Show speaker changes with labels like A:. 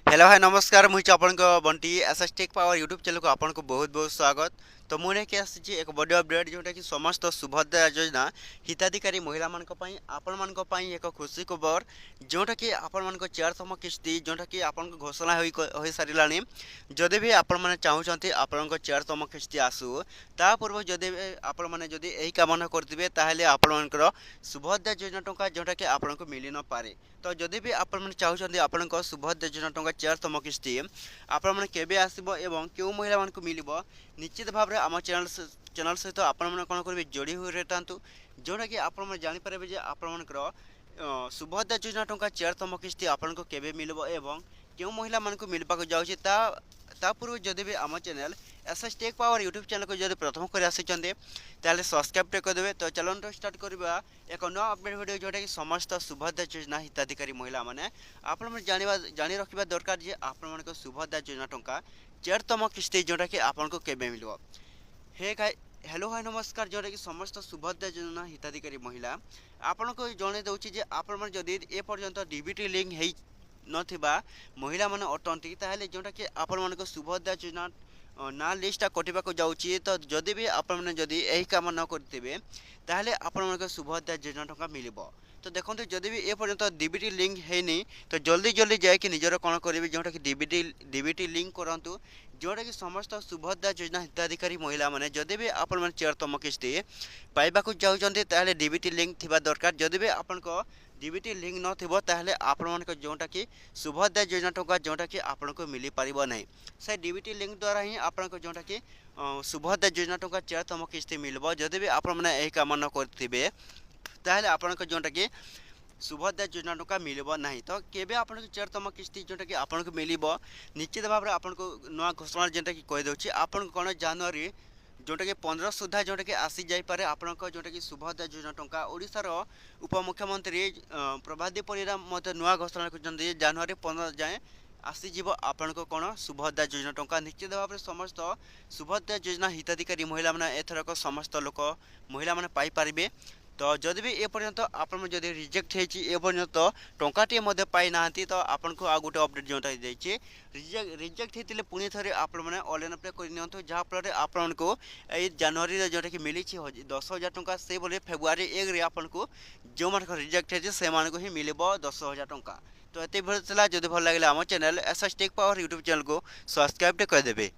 A: Hello hi नमस्कार मुझे आपन Bunty SS tech power YouTube channel को आपन को बहुत बहुत स्वागत। तो मुझे क्या आसी एक बड़ अपडेट जोटा कि समस्त सुभद्रा योजना हिताधिकारी महिला मान आपण मान एक खुशी खबर जोटा कि आपण मान 4तम किस्ती जोटा कि आपन घोषणा हो सारा। जदि भी आपण मैंने चाहते आपण 4तम किस्ती आसू ता पूर्व जदि आपण मैंने जदि यही कामना करेंगे ताहले आपण मान सुभद्रा योजना टंका जोटा कि आपण को मिली न पारे। तो जदि भी आपण मैंने चाहते आपण सुभद्रा योजना टंका 4तम किस्ती आपण मैंने केबे आसीबो एवं केउ महिला मान को मिलिबो निश्चित भाव में आम चैनल सहित आपण मैंने कौन करेंगे जोड़ी हुए रहता जोटा कि आपण मैंने जानीपारे जे आपण मान सुभद्रा योजना टंका 4तम किस्ती आपण को केबे मिलबो एवं क्यों महिला मान को मिलवाक जाऊँगी ता पूर्व जदि भी आम channel SS tech power YouTube channel को जब प्रथम कर आसिंटे ताले सब्सक्राइब करदेवे। तो चलते स्टार्ट करवा एक नया अपडेट वीडियो जोटा कि समस्त सुभद्रा योजना हिताधिकारी महिला मैंने आपण जानी रखा दरकार जे आपण मान सुभद्रा योजना टंका 4तम किस्ती जोटा कि आपण को केबे मिल हे हेलो हाय नमस्कार जोटा कि समस्त सुभद्रा योजना हिताधिकारी महिला आपण को जन दूसरी जे आपण जदि ए पर्यंत डीबीटी लिंक है नथिबा महिला माने अटंती ताहले जोटा कि आपण मान सुभद्रा योजना ना लिस्टा कटिबा को जाउची। तो जदि भी आपण माने जदि एही काम न करथिबे ताहले आपण मान सुभद्रा योजना टंका मिलिबो। तो देखो जदि भी ए पर्यंत डीबीटी लिंक हैनी तो जल्दी जल्दी जाए निजर कौन करेंगे जोटा कि डीबीटी लिंक करूँ जोटा कि समस्त सुभद्रा योजना हिताधिकारी महिला मैंने जदि भी आपण मैंने 4तम किस्ती पाइबा चाहते ताहले डीबीटी लिंक थिबा दरकार। जदि भी आपण डीबीटी लिंक न थिबो ताहले आपण मान जोटा कि सुभद्रा योजना टंका जोटा कि आपण को मिली पारिबो नहीं से डीबीटी लिंक द्वारा ही आपण को जोटा कि सुभद्रा योजना टंका 4तम किस्ती मिलबो। जदि भी आपण मैंने यही काम न करथिबे ताहले आपण को जोटा कि सुभद्रा योजना टंका मिलबो नहीं। तो केबे आपण को 4तम किस्ती जोटा कि आपण को मिलबो निश्चित भाव में आपण को नया घोषणा जेटा कि कहि दउची आपण कोन जनवरी जोटा कि 15 सुधा जोटा कि आसी जाई पारे आपण को जोटा कि सुभद्रा योजना टंका ओडिसा रो उपमुख्यमंत्री प्रभादी परिरा मते नया घोषणा करछन जनवरी 15 जाए आसीज आपण को कौन सुभद्रा योजना टंका निश्चित भाव में समस्त सुभद्रा योजना हिताधिकारी महिला मैंने एथरक समस्त लोक महिला मैंने पाइपारे। तो जदि भी एपर्यंत आपण जदि रिजेक्ट होपर्यंत टंकाटे पाई ना तो आपन को आ गोटे अपडेट जोटा रिजेक्ट होते पुणी थे आपण मैंने ऑनलाइन अप्लाई कर जहाँफल आपण को जनवरी जोटा कि मिली 10,000 टंका से बोले फेब्रुआरी 1 रे आपन को जो मान रिजेक्ट होती से ही मिल 10,000 टंका। तो ये भल जब भल लगे आम channel SS tech power YouTube channel को सब्सक्राइब करदेवे।